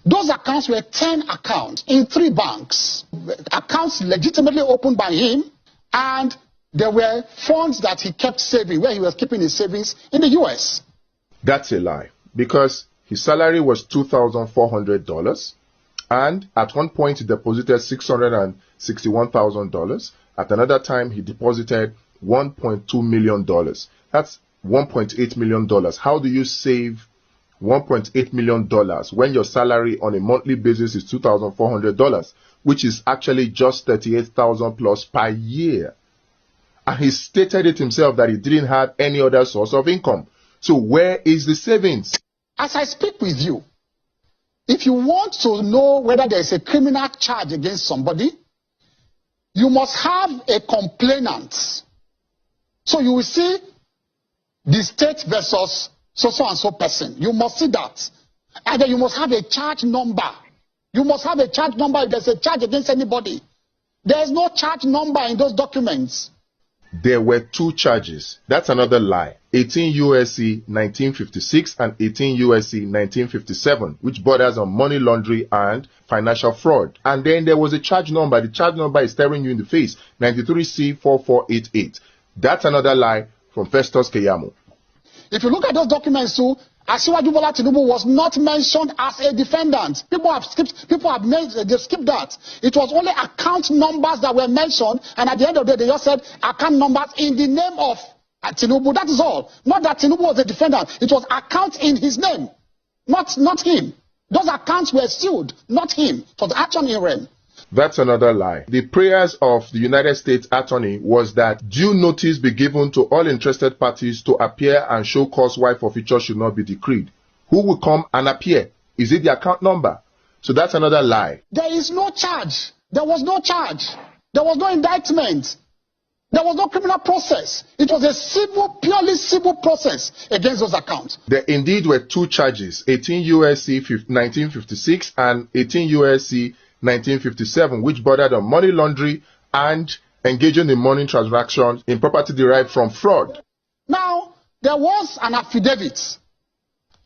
Those accounts were 10 accounts in 3 banks. Accounts legitimately opened by him, and there were funds that he kept saving, where he was keeping his savings in the US. That's a lie, because his salary was $2,400, and at one point he deposited $661,000. At another time, he deposited $1.2 million. That's $1.8 million. How do you save $1.8 million when your salary on a monthly basis is $2,400, which is actually just $38,000 plus per year? And he stated it himself that he didn't have any other source of income. So where is the savings? As I speak with you, if you want to know whether there is a criminal charge against somebody, you must have a complainant. So you will see the state versus so and so person. You must see that. And then you must have a charge number. You must have a charge number if there's a charge against anybody. There is no charge number in those documents. There were 2 charges. That's another lie. 18 U.S.C. 1956 and 18 U.S.C. 1957, which borders on money laundering and financial fraud. And then there was a charge number. The charge number is staring you in the face. 93C4488. That's another lie from Festus Keyamo. If you look at those documents too, Asiwaju Bola Tinubu was not mentioned as a defendant. They've skipped that. It was only account numbers that were mentioned, and at the end of the day, they just said account numbers in the name of Tinubu. That is all. Not that Tinubu was a defendant. It was account in his name, not him. Those accounts were sealed, not him. It was action in rem. That's another lie. The prayers of the United States Attorney was that due notice be given to all interested parties to appear and show cause why forfeiture should not be decreed. Who will come and appear? Is it the account number? So that's another lie. There is no charge. There was no charge. There was no indictment. There was no criminal process. It was a purely civil process against those accounts. There indeed were 2 charges, 18 U.S.C. 1956 and 18 U.S.C. 1957, which bordered on money laundering and engaging in money transactions in property derived from fraud. Now, there was an affidavit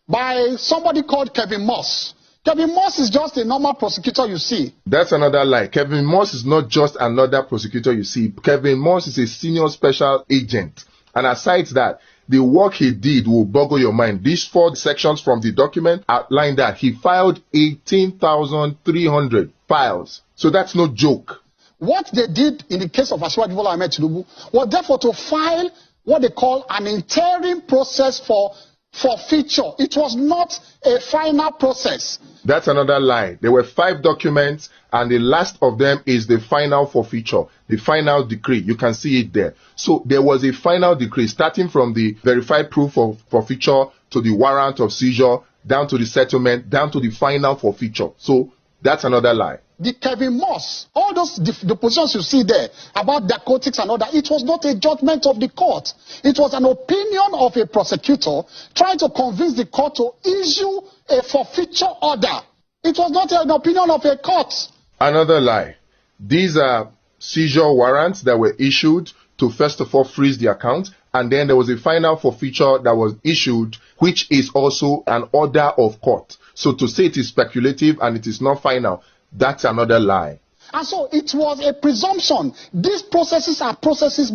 by somebody called Kevin Moss. Kevin Moss is just a normal prosecutor you see. That's another lie. Kevin Moss is not just another prosecutor you see. Kevin Moss is a senior special agent. And aside that, the work he did will boggle your mind. These 4 sections from the document outline that he filed 18,300 files. So that's no joke. What they did in the case of Asiwaju Bola Tinubu was therefore to file what they call an interim process for forfeiture. It was not a final process. That's another lie. There were 5 documents, and the last of them is the final forfeiture, the final decree. You can see it there. So there was a final decree starting from the verified proof of forfeiture to the warrant of seizure, down to the settlement, down to the final forfeiture. So that's another lie. The Kevin Moss, all those the positions you see there about narcotics and all that, it was not a judgment of the court. It was an opinion of a prosecutor trying to convince the court to issue a forfeiture order. It was not an opinion of a court. Another lie. These are seizure warrants that were issued to first of all freeze the account, and then there was a final forfeiture that was issued, which is also an order of court. So to say it is speculative and it is not final, that's another lie. And so it was a presumption. These processes are processes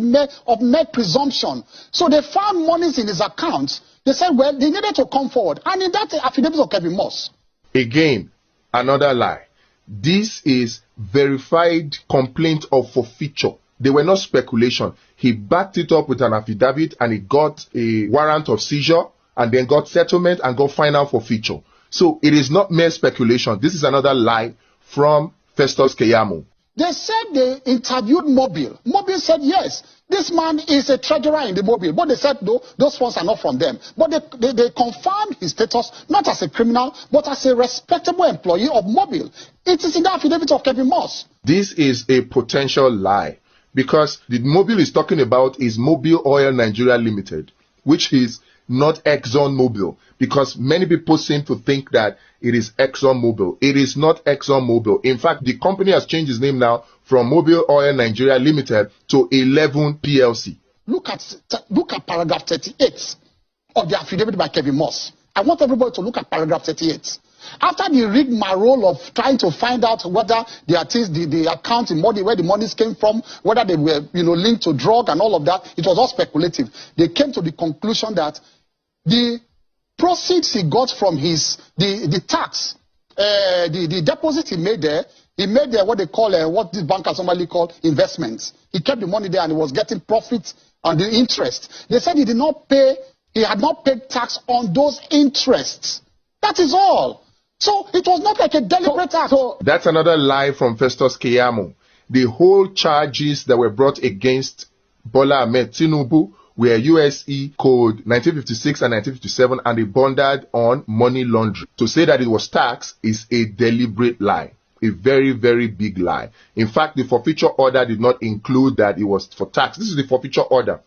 of mere presumption. So they found monies in his accounts. They said, well, they needed to come forward. And in that affidavit of Kevin Moss. Again, another lie. This is verified complaint of forfeiture. They were not speculation. He backed it up with an affidavit, and he got a warrant of seizure, and then got settlement and got final forfeiture. So it is not mere speculation. This is another lie from Festus Keyamo. They said they interviewed Mobile. Mobile said, yes, this man is a treasurer in the Mobile. But they said, no, those funds are not from them. But they confirmed his status, not as a criminal, but as a respectable employee of Mobile. It is in the affidavit of Kevin Moss. This is a potential lie, because the Mobile is talking about is Mobile Oil Nigeria Limited, which is not ExxonMobil, because many people seem to think that it is ExxonMobil. It is not ExxonMobil. In fact, the company has changed its name now from Mobile Oil Nigeria Limited to 11 PLC. Look at paragraph 38 of the affidavit by Kevin Moss. I want everybody to look at paragraph 38. After the rigmarole of trying to find out whether the account, the money, where the monies came from, whether they were, linked to drug and all of that, it was all speculative. They came to the conclusion that the proceeds he got from the tax, the deposit he made there what they call, what this bankers normally call investments. He kept the money there and he was getting profit on the interest. They said he had not paid tax on those interests. That is all. So it was not like a deliberate act. So that's another lie from Festus Keyamo. The whole charges that were brought against Bola Tinubu were USE Code 1956 and 1957, and they bonded on money laundering. To say that it was tax is a deliberate lie. A very, very big lie. In fact, the forfeiture order did not include that it was for tax. This is the forfeiture order.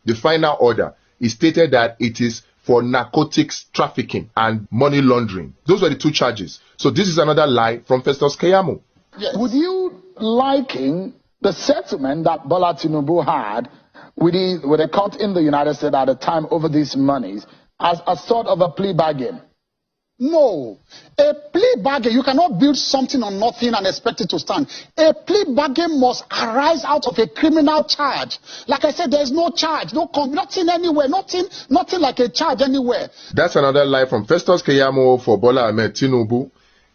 The final order. It stated that it is for narcotics trafficking and money laundering. Those were the two charges. So this is another lie from Festus Keyamo. Yes. Would you liken the settlement that Bola Tinubu had with a court in the United States at the time over these monies as a sort of a plea bargain? No. A plea bargain, you cannot build something on nothing and expect it to stand. A plea bargain must arise out of a criminal charge. Like I said, there is no charge, nothing anywhere, nothing like a charge anywhere. That's another lie from Festus Keyamo for Bola Tinubu.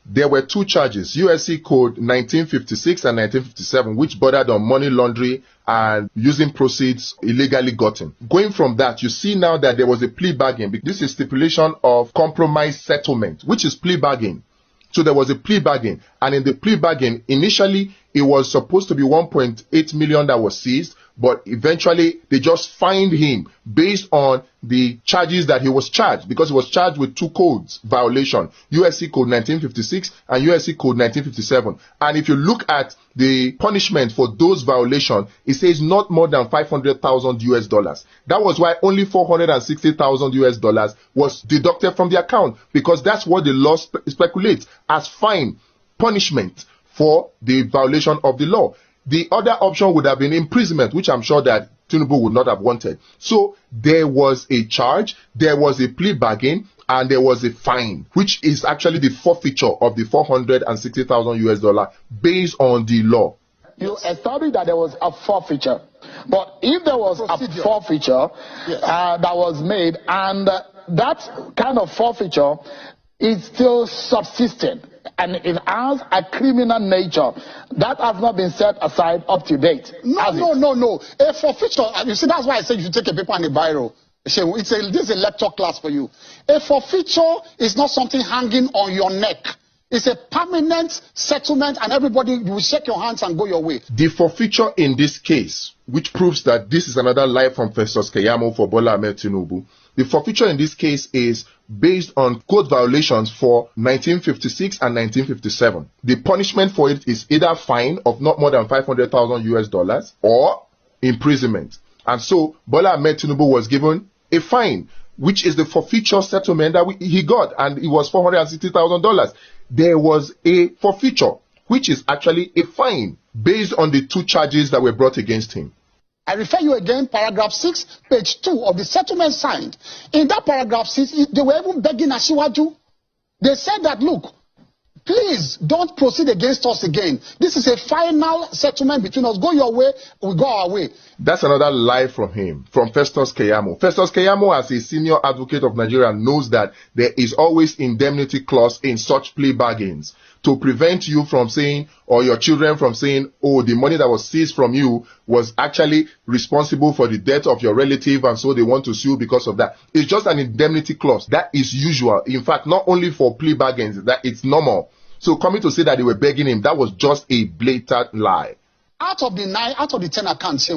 There were two charges, USC Code 1956 and 1957, which bordered on money laundering and using proceeds illegally gotten. Going from that, you see now that there was a plea bargain. This is stipulation of compromise settlement, which is plea bargain. So there was a plea bargain, and in the plea bargain, initially it was supposed to be 1.8 million that was seized, but eventually they just fined him based on the charges that he was charged, because he was charged with two codes violation, USC Code 1956 and USC Code 1957. And if you look at the punishment for those violations, it says not more than $500,000. That was why only $460,000 was deducted from the account, because that's what the law speculates as fine punishment for the violation of the law. The other option would have been imprisonment, which I'm sure that Tinubu would not have wanted. So there was a charge, there was a plea bargain, and there was a fine, which is actually the forfeiture of the $460,000 based on the law. You established that there was a forfeiture, but if there was a forfeiture that was made, and that kind of forfeiture is still subsisting, and it has a criminal nature, that has not been set aside up to date. No. A forfeiture, you see, that's why I said you should take a paper and a biro. This is a lecture class for you. A forfeiture is not something hanging on your neck. It's a permanent settlement, and everybody, you will shake your hands and go your way. The forfeiture in this case, which proves that this is another lie from Festus Keyamo for Bola Tinubu, the forfeiture in this case is based on code violations for 1956 and 1957. The punishment for it is either fine of not more than $500,000 or imprisonment. And so Bola Tinubu was given a fine, which is the forfeiture settlement that he got, and it was $460,000. There was a forfeiture, which is actually a fine based on the two charges that were brought against him. I refer you again, paragraph 6, page 2 of the settlement signed. In that paragraph 6, they were even begging Asiwaju. They said that, look, please don't proceed against us again. This is a final settlement between us. Go your way, we go our way. That's another lie from him, from Festus Keyamo. Festus Keyamo, as a senior advocate of Nigeria, knows that there is always indemnity clause in such plea bargains to prevent you from saying, or your children from saying, oh, the money that was seized from you was actually responsible for the death of your relative, and so they want to sue because of that. It's just an indemnity clause. That is usual. In fact, not only for plea bargains, that it's normal. So coming to say that they were begging him, that was just a blatant lie. Out of the 10 accounts,